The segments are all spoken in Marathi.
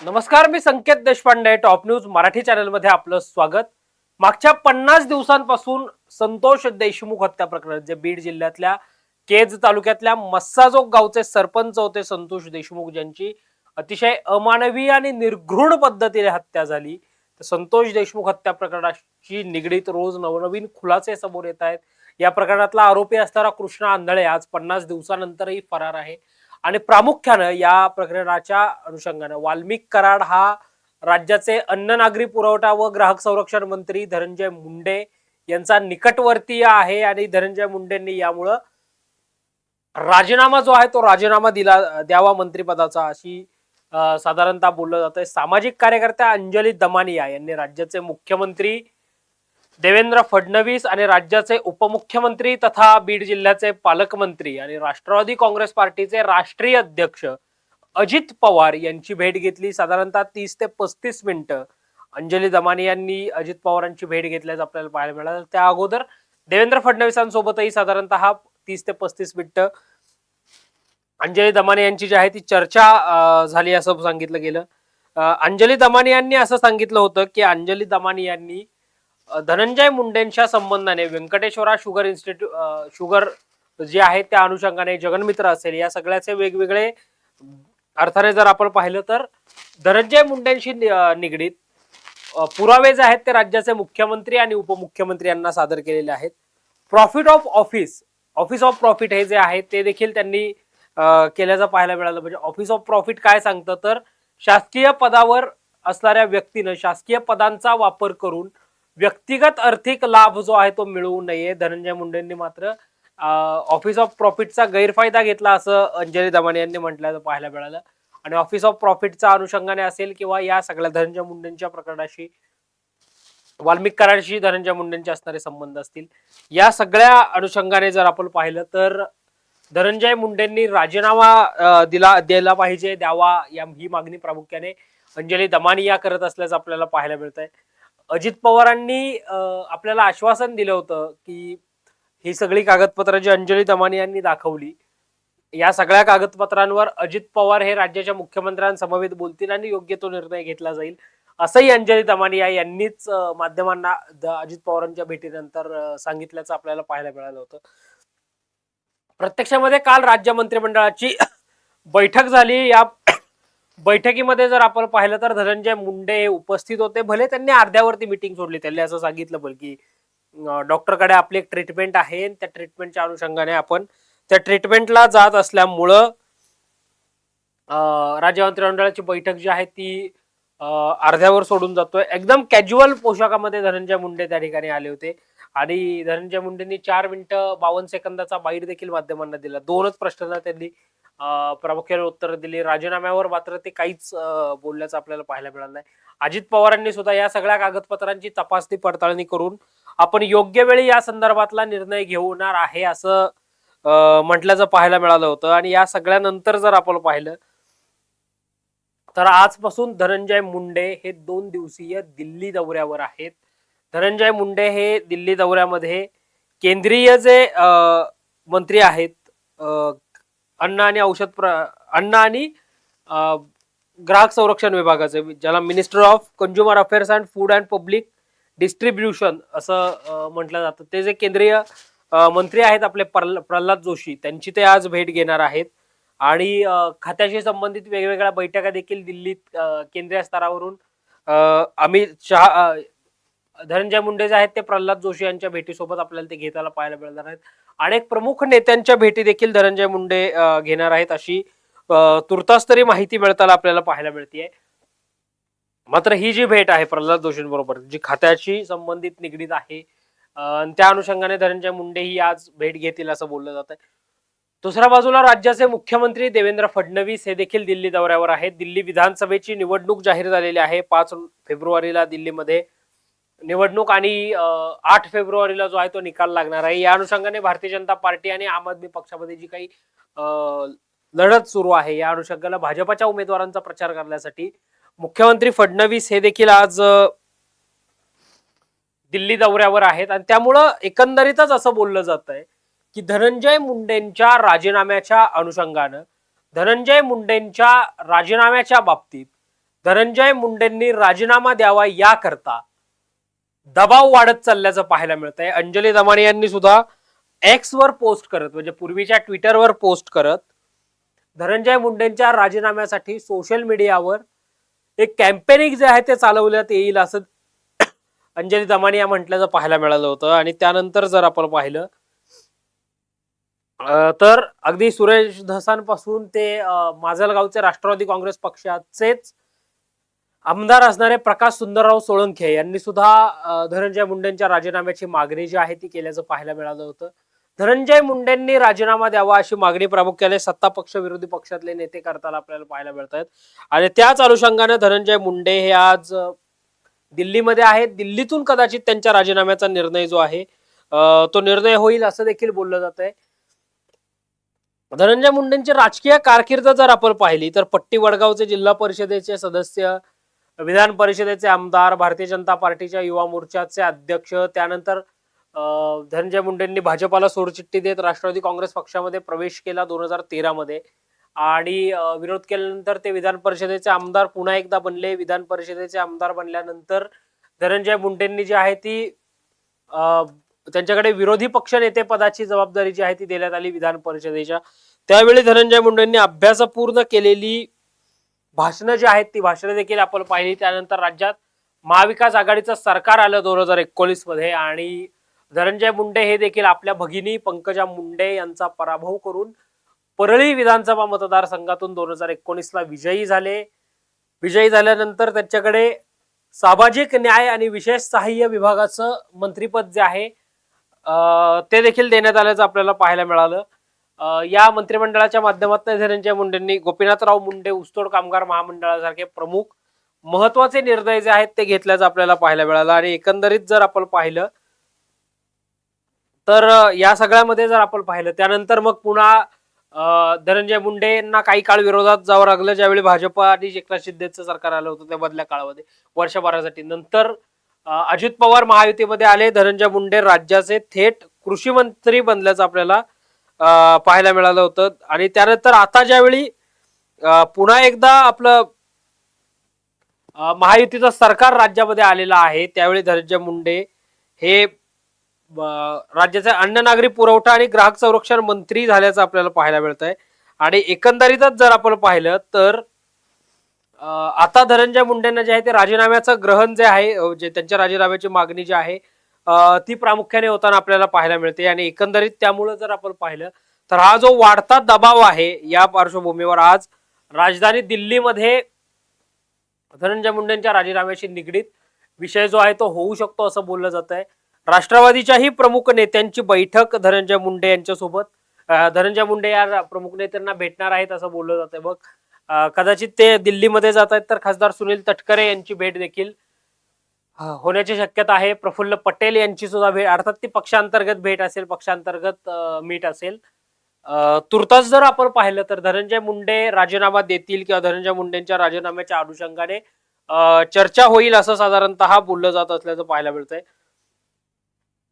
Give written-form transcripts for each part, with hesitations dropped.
नमस्कार, मी संकेत देशपांडे. टॉप न्यूज मराठी चॅनलमध्ये आपलं स्वागत. मागच्या 50 दिवसांपासून संतोष देशमुख हत्या प्रकरण, जे बीड जिल्ह्यातल्या केज तालुक्यातल्या मस्साजोग गावचे सरपंच होते संतोष देशमुख, ज्यांची अतिशय अमानवी आणि निर्घृण पद्धतीने हत्या झाली, तर संतोष देशमुख हत्या प्रकरणाशी निगडीत रोज नवनवीन खुलासे समोर येत आहेत. या प्रकरणातला आरोपी असणारा कृष्णा आंधळे आज 50 दिवसानंतरही फरार आहे. आणि प्रामुख्यानं या प्रकरणाच्या अनुषंगानं वाल्मिक कराड हा राज्याचे अन्न नागरी पुरवठा व ग्राहक संरक्षण मंत्री धनंजय मुंडे यांचा निकटवर्तीय आहे आणि धनंजय मुंडेंनी यामुळं राजीनामा जो आहे तो राजीनामा द्यावा मंत्रिपदाचा, अशी साधारणतः बोललं जातंय. सामाजिक कार्यकर्त्या अंजली दमानिया यांनी राज्याचे मुख्यमंत्री देवेंद्र फडणवीस आणि राज्याचे उपमुख्यमंत्री तथा बीड जिल्ह्याचे पालकमंत्री आणि राष्ट्रवादी काँग्रेस पार्टीचे राष्ट्रीय अध्यक्ष अजित पवार यांची भेट घेतली. साधारणतः 30 ते 35 मिनिटं अंजली दमानी यांनी अजित पवारांची भेट घेतल्याचं आपल्याला पाहायला मिळालं. त्या अगोदर देवेंद्र फडणवीसांसोबतही साधारणतः 30 ते 35 मिनिटं अंजली दमानी यांची जी आहे ती चर्चा झाली असं सांगितलं गेलं. अंजली दमानी यांनी असं सांगितलं होतं की अंजली दमानी यांनी धनंजय मुंडेंच्या संबंधाने व्यंकटेश्वरा शुगर इन्स्टिट्यूट शुगर जे आहे त्या अनुषंगाने, जगनमित्र असेल, या सगळ्याचे वेगवेगळे अर्थाने जर आपण पाहिलं तर धनंजय मुंडेंशी निगडीत पुरावे जे आहेत ते राज्याचे मुख्यमंत्री आणि उपमुख्यमंत्री यांना सादर केलेले आहेत. Profit of office of profit हे जे आहे ते देखील त्यांनी केल्याचं पाहायला मिळालं. म्हणजे ऑफिस ऑफ प्रॉफिट काय सांगतं, तर शासकीय पदावर असणाऱ्या व्यक्तीनं शासकीय पदांचा वापर करून व्यक्तिगत आर्थिक लाभ जो आहे तो मिळवू नये. धनंजय मुंडेंनी मात्र ऑफिस ऑफ प्रॉफिटचा गैरफायदा घेतला असं अंजली दमानी यांनी म्हटल्याचं पाहायला मिळालं. आणि ऑफिस ऑफ प्रॉफिटच्या अनुषंगाने असेल किंवा या सगळ्या धनंजय मुंडेंच्या प्रकरणाशी, वाल्मिक कराडशी धनंजय मुंडेंचे असणारे संबंध असतील, या सगळ्या अनुषंगाने जर आपण पाहिलं तर धनंजय मुंडेंनी राजीनामा द्यायला पाहिजे, द्यावा, ही मागणी प्रामुख्याने अंजली दमानी या करत असल्याचं आपल्याला पाहायला मिळत आहे. अजित पवारांनी आपल्याला आश्वासन दिलं होतं की ही सगळी कागदपत्र जी अंजली दमानी यांनी दाखवली, या सगळ्या कागदपत्रांवर अजित पवार हे राज्याच्या मुख्यमंत्र्यांसमवेत बोलतील आणि योग्य तो निर्णय घेतला जाईल, असंही अंजली दमानिया यांनीच माध्यमांना अजित पवारांच्या भेटीनंतर सांगितल्याचं आपल्याला पाहायला मिळालं होतं. प्रत्यक्षामध्ये काल राज्य मंत्रिमंडळाची बैठक झाली. या बैठकीमध्ये जर आपण पाहिलं तर धनंजय मुंडे उपस्थित होते. भले त्यांनी अर्ध्यावरती मिटिंग सोडली, त्यांनी असं सांगितलं पण की डॉक्टरकडे आपली एक ट्रीटमेंट आहे, त्या ट्रीटमेंटच्या अनुषंगाने आपण त्या ट्रीटमेंटला जात असल्यामुळं राज्य मंत्रिमंडळाची बैठक जी आहे ती अर्ध्यावर सोडून जातोय. एकदम कॅज्युअल पोशाखामध्ये धनंजय मुंडे त्या ठिकाणी आले होते आणि धनंजय मुंडेंनी 4 मिनिटं 52 सेकंदाचा बाईट देखील माध्यमांना दिला. 2च प्रश्नांना त्यांनी प्रामुख्याने उत्तर दिली. राजीनाम्यावर मात्र ते काहीच बोलल्याचं आपल्याला पाहायला मिळालं नाही. अजित पवारांनी सुद्धा या सगळ्या कागदपत्रांची तपासणी पडताळणी करून आपण योग्य वेळी या संदर्भातला निर्णय घेणार आहे असं म्हटल्याचं पाहायला मिळालं होतं. आणि या सगळ्यानंतर जर आपण पाहिलं तर आजपासून धनंजय मुंडे हे 2 दिवसीय दिल्ली दौऱ्यावर आहेत. धनंजय मुंडे हे दिल्ली दौऱ्यामध्ये केंद्रीय जे मंत्री आहेत, अन्न आणि ग्राहक संरक्षण विभागाचे, ज्याला minister of consumer affairs and food and public distribution असं म्हटलं जातं, ते जे केंद्रीय मंत्री आहेत आपले प्रल्हाद जोशी, त्यांची ते आज भेट घेणार आहेत. आणि खात्याशी संबंधित वेगवेगळ्या बैठका देखील दिल्लीत केंद्रीय स्तरावरून अमित शहा, धनंजय मुंडे जे आहेत ते प्रल्हाद जोशी यांच्या भेटीसोबत आपल्याला ते घेताना पाहायला मिळणार आहेत. अनेक प्रमुख नेत्यांच्या भेटी देखील धनंजय मुंडे घेणार आहेत, अशी तुर्तास तरी माहिती मिळताना आपल्याला पाहायला मिळते. मात्र ही जी भेट आहे प्रल्हाद जोशींबरोबर, जी खात्याशी संबंधित निगडीत आहे, त्या अनुषंगाने धनंजय मुंडे ही आज भेट घेतील असं बोललं जात आहे. दुसऱ्या बाजूला राज्याचे मुख्यमंत्री देवेंद्र फडणवीस हे देखील दिल्ली दौऱ्यावर आहेत. दिल्ली विधानसभेची निवडणूक जाहीर झालेली आहे. 5 फेब्रुवारीला दिल्लीमध्ये निवडणूक आणि 8 फेब्रुवारीला जो आहे तो निकाल लागणार आहे. या अनुषंगाने भारतीय जनता पार्टी आणि आम आदमी पक्षामध्ये जी काही लढत सुरू आहे, या अनुषंगाला भाजपच्या उमेदवारांचा प्रचार करण्यासाठी मुख्यमंत्री फडणवीस हे देखील आज दिल्ली दौऱ्यावर आहेत. आणि त्यामुळं एकंदरीतच असं बोललं जात आहे की धनंजय मुंडेंच्या राजीनाम्याच्या अनुषंगानं, धनंजय मुंडेंच्या राजीनाम्याच्या बाबतीत धनंजय मुंडेंनी राजीनामा द्यावा याकरता दबाव वाढत चालल्याचं पाहायला मिळत आहे. अंजली दमानी यांनी सुद्धा एक्स वर पोस्ट करत, म्हणजे पूर्वीच्या ट्विटरवर पोस्ट करत, धनंजय मुंडेंच्या राजीनाम्यासाठी सोशल मीडियावर एक कॅम्पेनिंग जे आहे ते चालवण्यात येईल असं अंजली दमानी या म्हटल्याचं पाहायला मिळालं होतं. आणि त्यानंतर जर आपण पाहिलं तर अगदी सुरेश धसांपासून ते माजलगावचे राष्ट्रवादी काँग्रेस पक्षाचेच आमदार असणारे प्रकाश सुंदरराव सोळंखे यांनी सुद्धा धनंजय मुंडेंच्या राजीनाम्याची मागणी जी आहे ती केल्याचं पाहायला मिळालं होतं. धनंजय मुंडेंनी राजीनामा द्यावा अशी मागणी प्रामुख्याने सत्ता पक्ष विरोधी पक्षातले नेते करताना आपल्याला पाहायला मिळत आहेत. आणि त्याच अनुषंगाने धनंजय मुंडे हे आज दिल्लीमध्ये आहेत. दिल्लीतून कदाचित त्यांच्या राजीनाम्याचा निर्णय जो आहे तो निर्णय होईल असं देखील बोललं जात आहे. धनंजय मुंडेंची राजकीय कारकीर्द जर आपण पाहिली तर पट्टी वडगावचे जिल्हा परिषदेचे सदस्य, विधान परिषदेचे आमदार, भारतीय जनता पार्टीच्या युवा मोर्चाचे अध्यक्ष, त्यानंतर धनंजय मुंडेंनी भाजपाला सोडचिठ्ठी देत राष्ट्रवादी काँग्रेस पक्षामध्ये प्रवेश केला 2013 मध्ये आणि विरोध केल्यानंतर ते विधान परिषदेचे आमदार पुन्हा एकदा बनले. विधान परिषदेचे आमदार बनल्यानंतर धनंजय मुंडेंनी जी आहे ती त्यांच्याकडे विरोधी पक्ष नेते पदाची जबाबदारी जी आहे ती देण्यात आली विधान परिषदेच्या. त्यावेळी धनंजय मुंडेंनी अभ्यासपूर्ण केलेली भाषणं जी आहेत ती भाषणं देखील आपण पाहिली. त्यानंतर राज्यात महाविकास आघाडीचं सरकार आलं 2019 मध्ये आणि धनंजय मुंडे हे देखील आपल्या भगिनी पंकजा मुंडे यांचा पराभव करून परळी विधानसभा मतदारसंघातून 2019ला विजयी झाले. विजयी झाल्यानंतर त्यांच्याकडे सामाजिक न्याय आणि विशेष सहाय्य विभागाचं मंत्रिपद जे आहे ते देखील देण्यात आल्याचं आपल्याला पाहायला मिळालं. या मंत्रिमंडळाच्या माध्यमातून धनंजय मुंडेंनी गोपीनाथराव मुंडे ऊसतोड कामगार महामंडळासारखे प्रमुख महत्वाचे निर्णय जे आहेत ते घेतल्याचं आपल्याला पाहायला मिळालं. आणि एकंदरीत जर आपण पाहिलं तर या सगळ्यामध्ये जर आपण पाहिलं त्यानंतर मग पुन्हा धनंजय मुंडे यांना काही काळ विरोधात जावं लागलं ज्यावेळी भाजप आणि एकनाथ शिंदेचं सरकार आलं होतं त्या मधल्या काळामध्ये वर्षभरासाठी. नंतर अजित पवार महायुतीमध्ये आले. धनंजय मुंडे राज्याचे थेट कृषी मंत्री बनल्याचं आपल्याला पाहायला मिळालं होतं. आणि त्यानंतर आता ज्यावेळी पुन्हा एकदा आपलं महायुतीचं सरकार राज्यामध्ये आलेलं आहे त्यावेळी धनंजय मुंडे हे राज्याचे अन्न नागरी पुरवठा आणि ग्राहक संरक्षण मंत्री झाल्याचं आपल्याला पाहायला मिळत आहे. आणि एकंदरीतच जर आपण पाहिलं तर आता धनंजय मुंडेंना जे आहे ते राजीनाम्याचं ग्रहण जे आहे, जे त्यांच्या राजीनाम्याची मागणी जी आहे ती प्रामुख्याने होताना आपल्याला पाहायला मिळते. आणि एकंदरीत त्यामुळे जर आपण पाहिलं तर हा जो वाढता दबाव आहे या पार्श्वभूमीवर आज राजधानी दिल्लीमध्ये धनंजय मुंडेंच्या राजीनाम्याशी निगडीत विषय जो आहे तो होऊ शकतो असं बोललं जात आहे. राष्ट्रवादीच्याही प्रमुख नेत्यांची बैठक धनंजय मुंडे यांच्यासोबत, धनंजय मुंडे या प्रमुख नेत्यांना भेटणार आहेत असं बोललं जात आहे. मग कदाचित ते दिल्लीमध्ये जात आहेत तर खासदार सुनील तटकरे यांची भेट देखील होण्याची शक्यता आहे. प्रफुल्ल पटेल यांची सुद्धा भेट, अर्थात ती पक्षांतर्गत भेट असेल, पक्षांतर्गत मीट असेल. तुर्तास जर आपण पाहिलं तर धनंजय मुंडे राजीनामा देतील किंवा धनंजय मुंडेंच्या राजीनाम्याच्या अनुषंगाने चर्चा होईल असं साधारणतः बोललं जात असल्याचं पाहायला मिळतंय.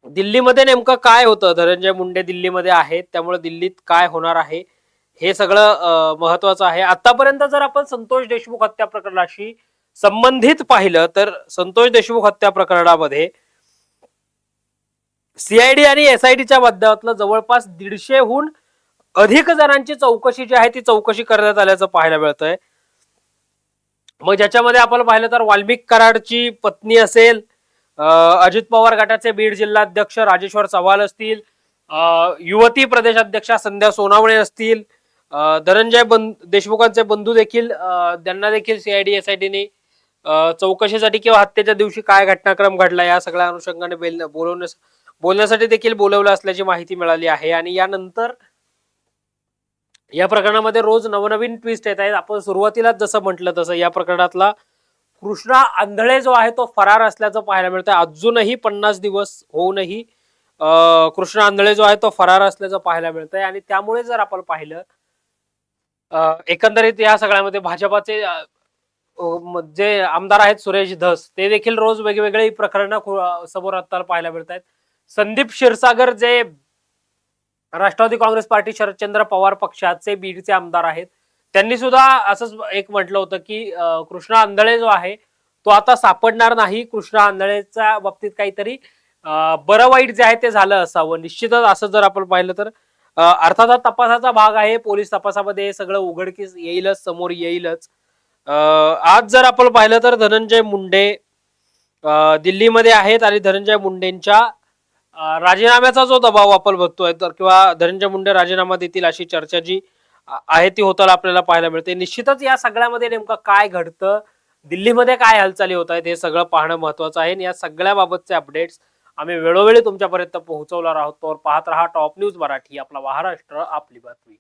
दिल्लीमध्ये नेमकं काय होतं, धनंजय मुंडे दिल्लीमध्ये आहेत त्यामुळे दिल्लीत काय होणार आहे हे सगळं महत्वाचं आहे. आतापर्यंत जर आपण संतोष देशमुख हत्या प्रकरणाशी संबंधित पाहिलं तर संतोष देशमुख हत्या प्रकरणामध्ये सीआयडी आणि एसआयटीच्या माध्यमातून जवळपास 150हून अधिक जणांची चौकशी जी आहे ती चौकशी करण्यात आल्याचं पाहायला मिळतंय. मग ज्याच्यामध्ये आपण पाहिलं तर वाल्मिक कराडची पत्नी असेल, अजित पवार गटाचे बीड जिल्हाध्यक्ष राजेश्वर चव्हाण असतील, युवती प्रदेशाध्यक्षा संध्या सोनावणे असतील, धनंजय देशमुखांचे बंधू देखील, त्यांना देखील सीआयडी एसआयटीने चौकशीसाठी किंवा हत्येच्या दिवशी काय घटनाक्रम घडला या सगळ्या अनुषंगाने बोलण्यासाठी देखील बोलवलं असल्याची माहिती मिळाली आहे. आणि यानंतर या प्रकरणामध्ये रोज नवनवीन ट्विस्ट येत आहेत. आपण सुरुवातीलाच जसं म्हटलं तसं या प्रकरणातला कृष्णा आंधळे जो आहे तो फरार असल्याचं पाहायला मिळतंय. अजूनही 50 दिवस होऊनही कृष्णा आंधळे जो आहे तो फरार असल्याचं पाहायला मिळतंय. आणि त्यामुळे जर आपण पाहिलं एकंदरीत या सगळ्यामध्ये भाजपाचे जे आमदार आहेत सुरेश धस ते देखील रोज वेगवेगळी प्रकरणं समोर आता पाहायला मिळत आहेत. संदीप क्षीरसागर जे राष्ट्रवादी काँग्रेस पार्टी शरदचंद्र पवार पक्षाचे बीडचे आमदार आहेत त्यांनी सुद्धा असंच एक म्हटलं होतं की कृष्णा आंधळे जो आहे तो आता सापडणार नाही. कृष्णा आंधळेच्या बाबतीत काहीतरी बरं वाईट जे आहे ते झालं असावं. निश्चितच असं जर आपण पाहिलं तर अर्थात हा तपासाचा भाग आहे. पोलीस तपासामध्ये हे सगळं उघडकीस येईलच, समोर येईलच. आज जर आपण पाहिलं तर धनंजय मुंडे दिल्लीमध्ये आहेत आणि धनंजय मुंडेंच्या राजीनाम्याचा जो दबाव आपण बघतोय तर किंवा धनंजय मुंडे राजीनामा देतील अशी चर्चा जी आहे ती होताना आपल्याला पाहायला मिळते. निश्चितच या सगळ्यामध्ये नेमकं काय घडतं, दिल्लीमध्ये काय हालचाली होत आहेत हे सगळं पाहणं महत्वाचं आहे. या सगळ्या बाबतचे अपडेट्स आम्ही वेळोवेळी तुमच्यापर्यंत पोहोचवणार आहोत. तर पाहत रहा टॉप न्यूज मराठी, आपला महाराष्ट्र आपली बातमी.